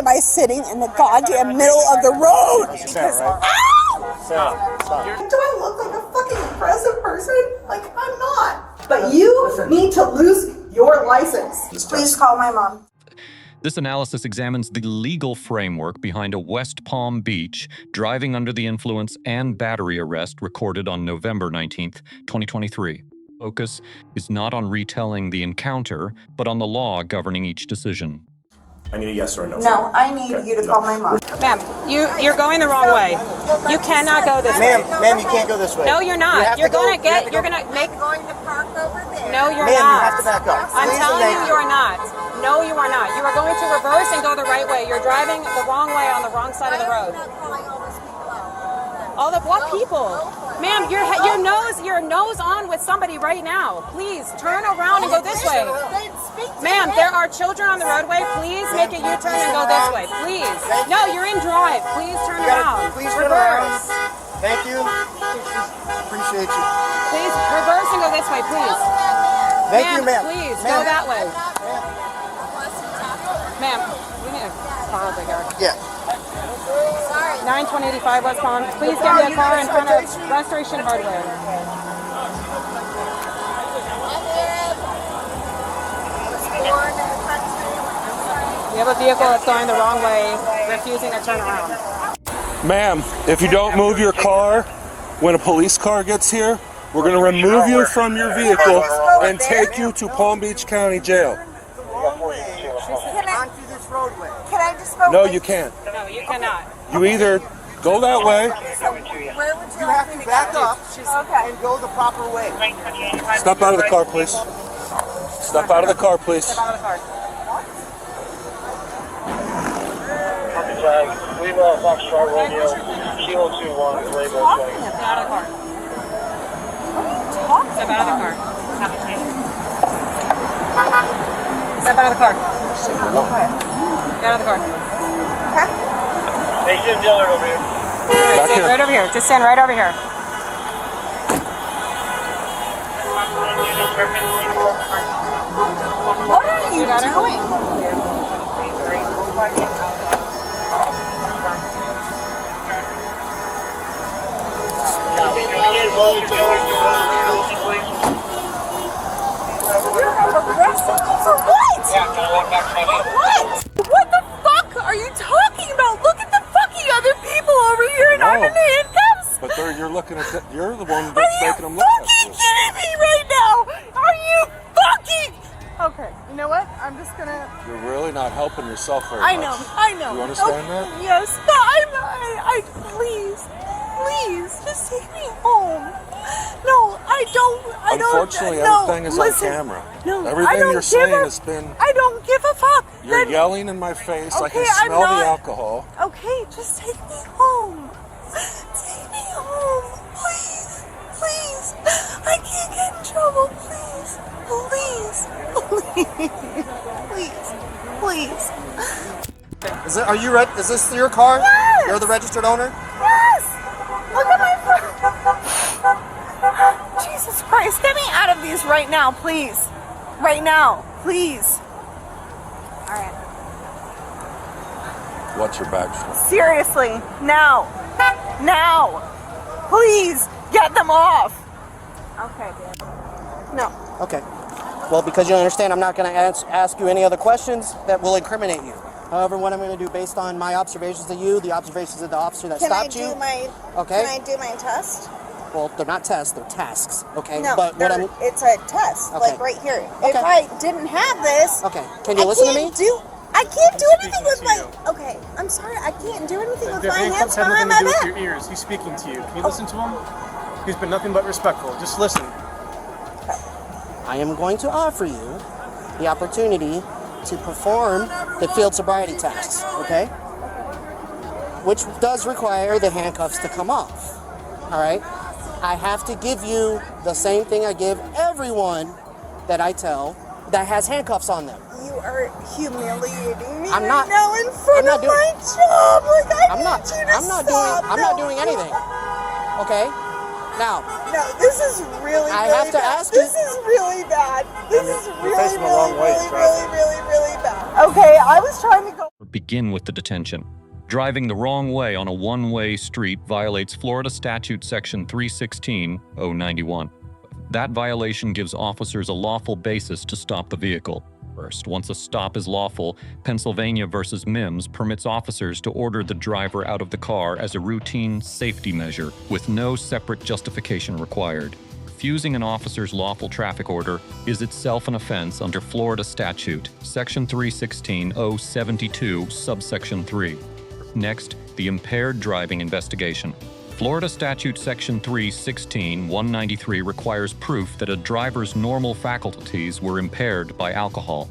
am I sitting in the goddamn middle of the road? Do I look like a fucking impressive person? Like, I'm not. But you need to lose your license. Please call my mom. This analysis examines the legal framework behind a West Palm Beach driving under the influence and battery arrest recorded on November 19th, 2023. Focus is not on retelling the encounter, but on the law governing each decision. I need a yes or a no. No, I need you to call my mom. Ma'am, you're going the wrong way. You cannot go this way. Ma'am, you can't go this way. No, you're not. You're going to make. Going to park over there. No, you're not. Ma'am, you have to back up. I'm telling you, you are not. No, you are not. You are going to reverse and go the right way. You're driving the wrong way on the wrong side of the road. All the what people? Ma'am, your nose on with somebody right now. Please turn around and go this way. Ma'am, there are children on the roadway. Please make a U-turn and go this way. Please. No, you're in drive. Please turn around. Please turn around. Thank you. Appreciate you. Please reverse and go this way, please. Thank you, ma'am. Please go that way. Ma'am, we need a car over here. Yeah. 9/2085 West Palm. Please get me a car in front of Restoration Hardware. We have a vehicle that's going the wrong way, refusing to turn around. Ma'am, if you don't move your car when a police car gets here, we're going to remove you from your vehicle and take you to Palm Beach County Jail. Can I just go? No, you can't. No, you cannot. You either go that way. So where would you have to back up and go the proper way. Step out of the car, please. Step out of the car, please. Step out of the car. We've Foxtrot Radio, Kilo 21, Label 20. Step out of the car. Step out of the car. Step out of the car. Get out of the car. Okay. Hey, Jim Dillard over here. Stand right over here. Just stand right over here. What are you doing? For what? What the fuck are you talking about? Look at the fucking other people over here and I'm in handcuffs. But you're the one that's making them look Are you fucking kidding me right now? Are you fucking? Okay, you know what? I'm just gonna. You're really not helping yourself very much. I know. You understand that? Yes, but please, just take me home. No, I don't. Unfortunately, everything is on camera. No, everything you're saying has been. I don't give a fuck. You're yelling in my face. I can smell the alcohol. Okay, just take me home. Take me home, please. I can't get in trouble, please. Are you ready? Is this your car? Yes. You're the registered owner? Yes. Look at my phone. Jesus Christ, get me out of these right now, please. Right now, please. All right. What's your badge? Seriously, now. Please, get them off. Okay. No. Okay. Well, because you understand, I'm not going to ask you any other questions that will incriminate you. However, what I'm going to do based on my observations of you, the observations of the officer that stopped you. Can I do my test? Well, they're not tests, they're tasks, okay? No, but it's a test, okay. like right here. Okay. If I didn't have this, okay, can you listen to me? I can't do anything with my. Okay, I'm sorry. I can't do anything with my hands behind my back. Your ears. He's speaking to you. Can you listen to him? He's been nothing but respectful. Just listen. I am going to offer you the opportunity to perform the field sobriety tests, okay? Which does require the handcuffs to come off, all right? I have to give you the same thing I give everyone that I tell that has handcuffs on them. You are humiliating me I'm not, now in front of my job. Like, I'm not doing anything, okay? Now, no, this is really, I have to ask you. This is really bad. This is really bad. Okay, I was trying to go. Court begin with the detention. Driving the wrong way on a one-way street violates Florida Statute Section 316-091. That violation gives officers a lawful basis to stop the vehicle. First, once a stop is lawful, Pennsylvania v. Mims permits officers to order the driver out of the car as a routine safety measure with no separate justification required. Refusing an officer's lawful traffic order is itself an offense under Florida Statute, Section 316-072, subsection 3. Next, the impaired driving investigation. Florida Statute Section 316-193 requires proof that a driver's normal faculties were impaired by alcohol.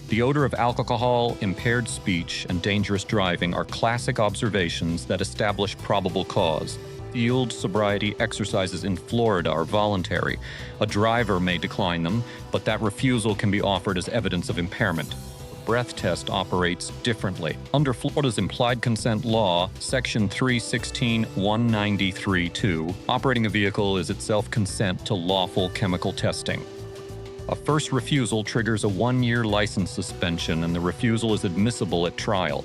The odor of alcohol, impaired speech, and dangerous driving are classic observations that establish probable cause. Field sobriety exercises in Florida are voluntary. A driver may decline them, but that refusal can be offered as evidence of impairment. The breath test operates differently. Under Florida's implied consent law, Section 316-193-2, operating a vehicle is itself consent to lawful chemical testing. A first refusal triggers a 1-year license suspension, and the refusal is admissible at trial.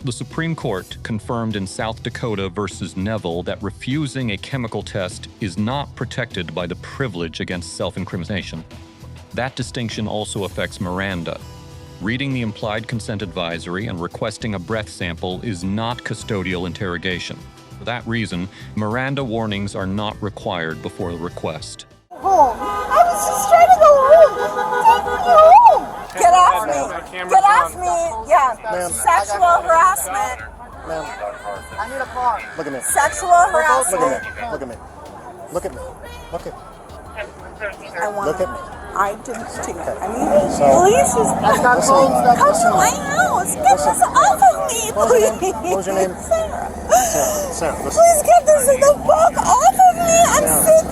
The Supreme Court confirmed in South Dakota v. Neville that refusing a chemical test is not protected by the privilege against self-incrimination. That distinction also affects Miranda. Reading the implied consent advisory and requesting a breath sample is not custodial interrogation. For that reason, Miranda warnings are not required before the request. Home. I was just trying to go home. Take me home. Get off me. Get off me. Yeah. Sexual harassment. Ma'am, I need a car. Look at me. Sexual harassment. Look at me. Look at me. Look at me. I want Look at me. I didn't do it. I mean, So, please just that's not phone stuff. come to my house. Get this off of me, please. What was your name? Sarah. Sarah, listen. Please get this the fuck off of me. I'm sick.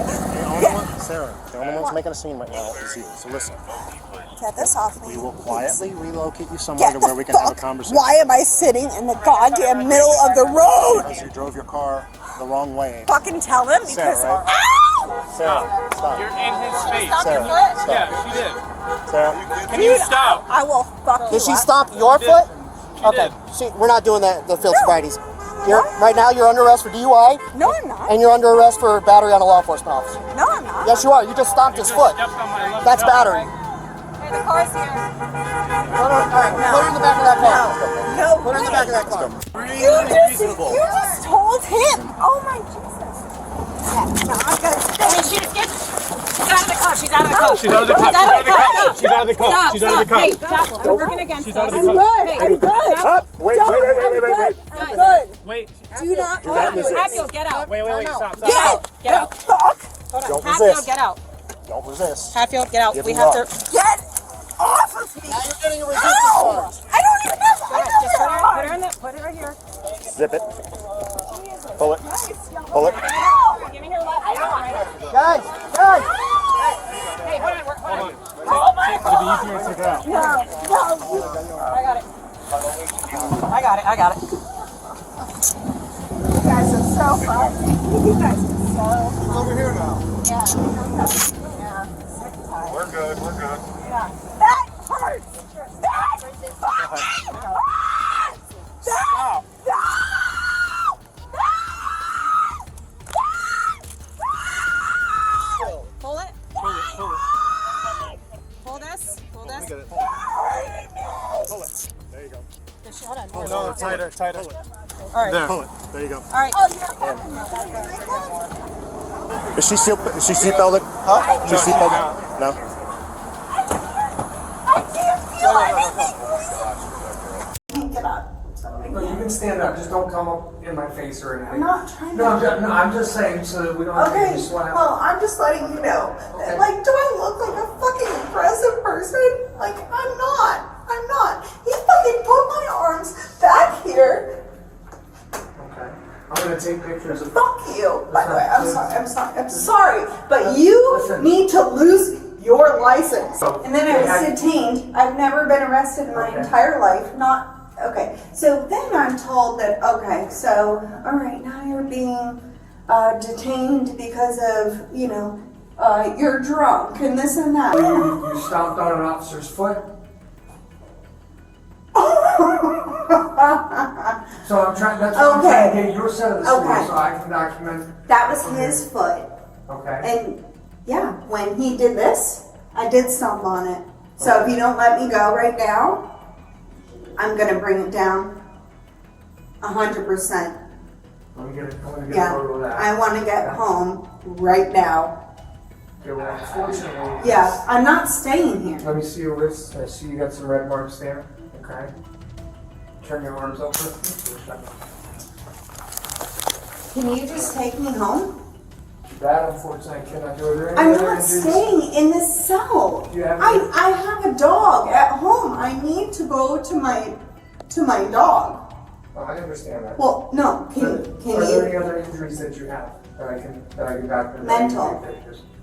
Sarah, the only one's making a scene right now is you. So listen, Get this off me. we will quietly relocate you somewhere to where we can have a conversation. Why am I sitting in the goddamn middle of the road? Because you drove your car the wrong way. Fucking tell him because. Sarah, right? Ow! Sarah, stop. You're in his face. Sarah, stop. Yeah, she did. Sarah, Can you stop? I will fuck you did she up. stop your did. foot? She Okay, did. see, we're not doing that. The field sobrieties. Right now, you're under arrest for DUI, No, I'm not. and you're under arrest for battery on a law enforcement officer. No, I'm not. Yes, you are. You just stomped his foot. Stepped on my left That's toe. battery. Hey, the car's here. All right, put her in the back of that car. No. Put her in the back of that car. You just told him. Oh my Jesus. Yeah, no, I'm gonna I mean, she's out of the car. She's out of the car. She's out of the car. She's out of the car. She's out of the car. Stop, She's out of the stop. car. Hey, stop. You're working against She's us. out of the I'm car. good. Hey, I'm good. Up. Wait. I'm good. Wait. Do not. Hatfield, get out. Wait. Stop. Get out. Get out. Fuck. Don't Hatfield, resist. get out. Don't resist. Hatfield, get out. Give We him have up. to. Get off of me. Now you're getting a resistance Ow! charge. I don't even know. I Just don't put her know. in the. Put her right here. Zip it. Pull it. Pull it. Give me her left. I know. Guys. Hey, hold on. Hold on. Oh my It'd be God. easier to take her out. No. I got it. I got it. You guys are so fun. You guys are so fun. Over here now. Yeah. We're good. Yeah. That hurts. That fucking hurts. Stop. Pull it. Pull this. Pull this. Pull it. There you go. Hold on. No, tighter. All right. Pull it. There you go. All right. Is she seatbelted? Huh? She's seatbelted? No. I can't feel anything. Get up. No, you can stand up. Just don't come up in my face or anything. I'm not trying to. I'm just saying so that we don't have Okay, to slap. well, I'm just letting you know. Okay. Like, do I look like a fucking impressive person? Like, I'm not. He fucking put my arms back here. Okay. I'm gonna take pictures of. Fuck you. By the way, I'm sorry. But you Listen. need to lose your license. Oh, And then I was okay. detained. I've never been arrested in my Okay. entire life. Okay. So then I'm told that, all right, now you're being detained because of, you're drunk and this and that. You stomped on an officer's foot. So I'm trying, that's what I'm trying to Okay. get your side of the story Okay. so I can document. That was his foot. Okay. And yeah, when he did this, I did stomp on it. So if you don't let me go right now, I'm gonna bring it down 100%. Let me get a photo of Yeah, that. I wanna get home right now. Okay, well, unfortunately. Yeah, I'm not staying here. Let me see your wrist. I see you got some red marks there. Okay. Turn your arms over. Can you just take me home? That, unfortunately, I cannot do. Are there any I'm other not injuries? staying in this cell. Do you have I have a dog at home. I need to go to my dog. Oh, I understand that. Well, no, can Are there any you? other injuries that you have that I can document? Mental.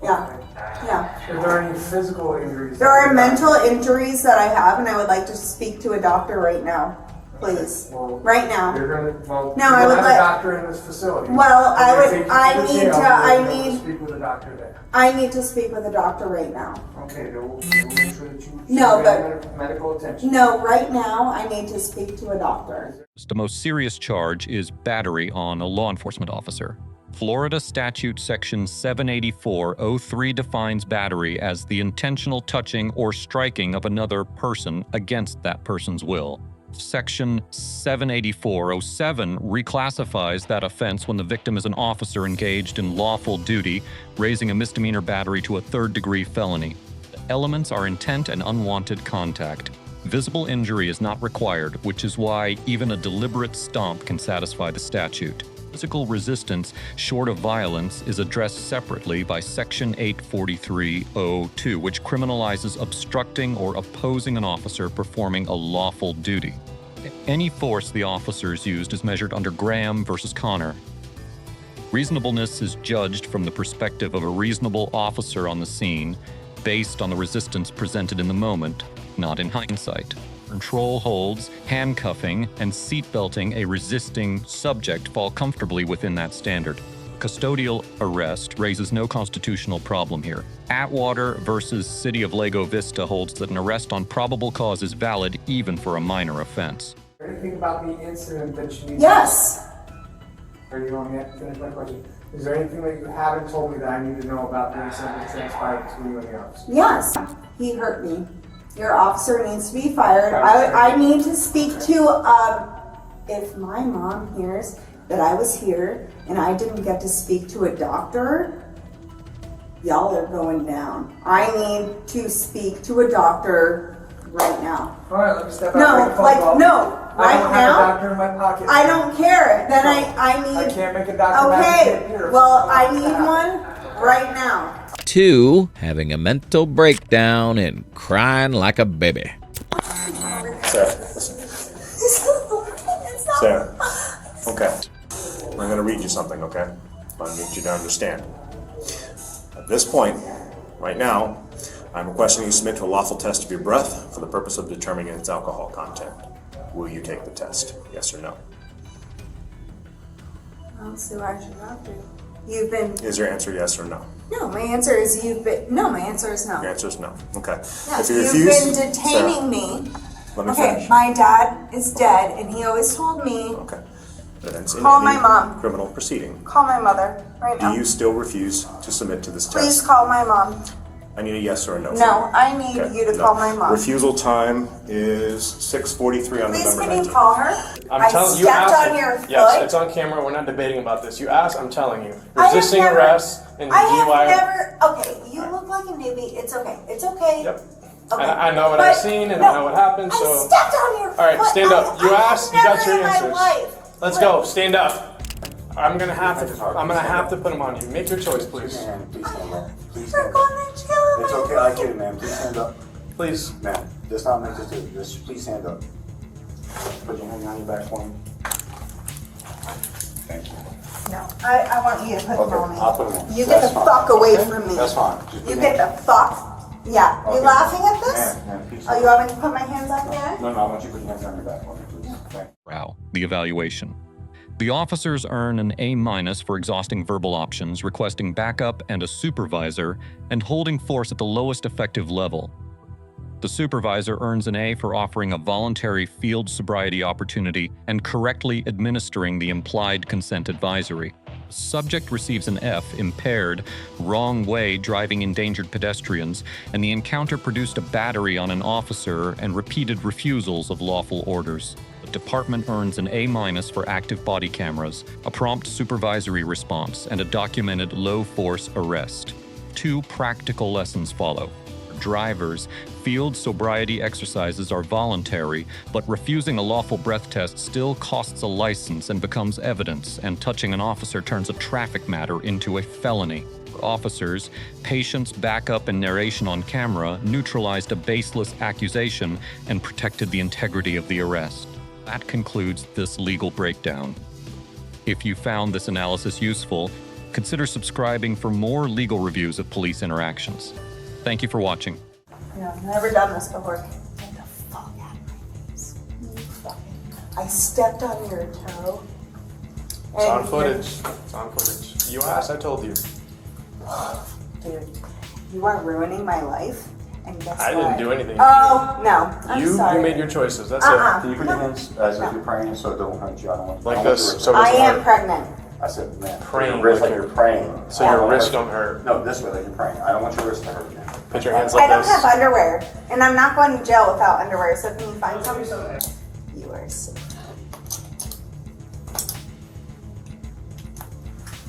Yeah, yeah. Are there any physical injuries? There are mental injuries that I have, and I would like to speak to a doctor right now, please. Well, Right now. You're gonna, well, No, you I don't would have like- a doctor in this facility. Well, I If would- they take you I the need jail, to- you'll I be able to need- Speak with a doctor there. I need to speak with a doctor right now. Okay, we'll make sure that you No, get medical attention. No, right now, I need to speak to a doctor. The most serious charge is battery on a law enforcement officer. Florida Statute Section 784.03 defines battery as the intentional touching or striking of another person against that person's will. Section 784.07 reclassifies that offense when the victim is an officer engaged in lawful duty, raising a misdemeanor battery to a third-degree felony. The elements are intent and unwanted contact. Visible injury is not required, which is why even a deliberate stomp can satisfy the statute. Physical resistance, short of violence, is addressed separately by Section 843.02, which criminalizes obstructing or opposing an officer performing a lawful duty. Any force the officers used is measured under Graham versus Connor. Reasonableness is judged from the perspective of a reasonable officer on the scene, based on the resistance presented in the moment, not in hindsight. Control holds, handcuffing, and seatbelting a resisting subject fall comfortably within that standard. Custodial arrest raises no constitutional problem here. Atwater versus City of Lago Vista holds that an arrest on probable cause is valid even for a minor offense. Anything about the incident that you need? Yes. Are you going to finish my question? Is there anything that you haven't told me that I need to know about the incident that transpired between you and the officer? Yes. He hurt me. Your officer needs to be fired. I need to speak to, if my mom hears that I was here and I didn't get to speak to a doctor, y'all are going down. I need to speak to a doctor right now. All right, let me step out. No, and make a phone like, call. no, I right don't have a now, doctor in my pocket. I don't care. Then I I need, can't make a doctor okay, here. well, I need one right now. 2, having a mental breakdown and crying like a baby. Sarah, listen. Sarah, okay. I'm going to read you something, okay? I need you to understand. At this point, right now, I'm requesting you submit to a lawful test of your breath for the purpose of determining its alcohol content. Will you take the test? Yes or no? I don't see why I should not do. You've been, Is your answer yes or no? no, my answer is you've been, no, my answer is no. Your answer is no. Okay. Yes, If you you've refuse, been detaining me. let me Okay, finish. my dad is dead, and he always told me, Okay. Evidence in Call any my mom. criminal proceeding. call my mother right Do now. you still refuse to submit to this Please test? call my mom. I need a yes or a no. from No, you. I need Okay, you to no. call my mom. Refusal time is 6:43 on Please, November can you 19th. call her? I telling you, stepped asked on it. your foot. Yes, it's on camera. We're not debating about this. You asked, I'm telling you. I have Resisting never- arrest and I have DUI. never. Okay, you look like a newbie. It's okay. It's okay. Yep. Okay. I know what But- I've seen and no, I know what happened, I so. stepped on your foot. All right, stand up. You I have asked, you got never your in my answers. life. Let's go. Stand up. I'm gonna have to put them on you. Make your choice, please. Ma'am, please stand up. Please We're stand going up. to jail. It's okay, I get it, ma'am. Please stand up. Please. Ma'am, let's not make this do. Just please stand up. Put your hand behind your back for me. Thank you. No, I want you to put Okay, them on me. I'll put them on. You get That's the fine. fuck away Okay? from me. That's fine. Just put You your get hand- the fuck. Yeah. You Okay. laughing at this? Ma'am, please. Oh, you want me to put my hands on there? No, I want you to put your hands on your back for me, please. Thank you. The evaluation. The officers earn an A- for exhausting verbal options, requesting backup and a supervisor, and holding force at the lowest effective level. The supervisor earns an A for offering a voluntary field sobriety opportunity and correctly administering the implied consent advisory. The subject receives an F, impaired, wrong way driving endangered pedestrians, and the encounter produced a battery on an officer and repeated refusals of lawful orders. The department earns an A- for active body cameras, a prompt supervisory response, and a documented low-force arrest. 2 practical lessons follow. Drivers, field sobriety exercises are voluntary, but refusing a lawful breath test still costs a license and becomes evidence, and touching an officer turns a traffic matter into a felony. For officers, patience, backup, and narration on camera neutralized a baseless accusation and protected the integrity of the arrest. That concludes this legal breakdown. If you found this analysis useful, consider subscribing for more legal reviews of police interactions. Thank you for watching. Yeah, I've never done this before. Get the fuck out of my face. I stepped on your toe. It's on footage. It's on footage. You asked, I told you. Dude, you are ruining my life. And guess I what? didn't do anything. Oh, no. I'm You sorry. made your choices. That's Can you put your hands as if you're praying so it don't hurt you? I don't want Like I don't want this, your so wrist. it's I am hurt. pregnant. I said, man, Praying your wrist like like you're praying. So your wrist don't hurt. No, this way like you're praying. I don't want your wrist to hurt, man. Put your hands I like don't this. have underwear, and I'm not going to jail without underwear, so can you find some? You are so...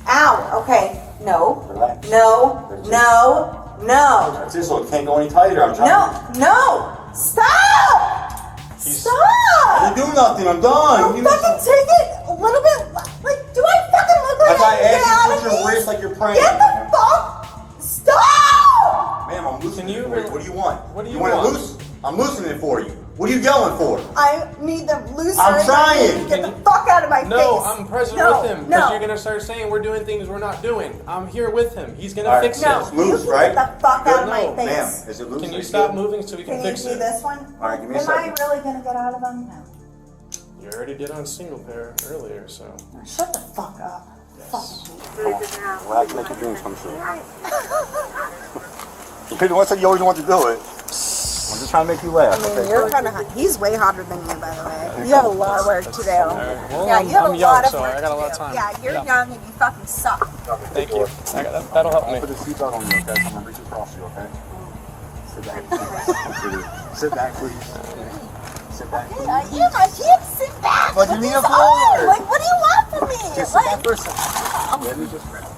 Ow, okay. No. Relax. No. No. No. That's it, so it can't go any tighter. I'm trying No. No. Stop! Stop! to... You do nothing. I'm done. You fucking take it a little bit... Like, do I fucking look like Like I get out asked you to of put your me? wrist like you're praying. Get the fuck... Stop! Ma'am, I'm loosening you it for you. What do you want? What do you want? want? It loose? I'm loosening it for you. What are you yelling for? I need the looser. I'm trying. Get the fuck out of my face. No, I'm present No, with him. Because no. you're going to start saying we're doing things we're not doing. I'm here with him. He's going to All right. fix No, it. It's loose, you right? get the fuck out of my No, face. Ma'am, is it loose? Can you Is it stop good? moving so we can Can fix you do it? this one? All right, give me a Am second. I really gonna get out of them? No. You already did on single pair earlier, so. Shut the fuck up. Yes. We'll have to make your dreams come true. You're the one said you always want to do it. I'm just trying to make you laugh. I mean, okay? you're kind of hot. He's way hotter than you, by the way. You have a lot of work to do. Well, Yeah, you have I'm a young, lot of so work I got a to lot of do. time. Yeah, you're young and you fucking suck. Thank you. That'll help me. Put the seatbelt on you, okay? I'm gonna reach across you, okay? Sit back, please. Sit back, please. Sit back, please. I can't sit back. But you with need these a floor. arms. Like, what do you want from me? Just sit Like, back for a second. Let me just grab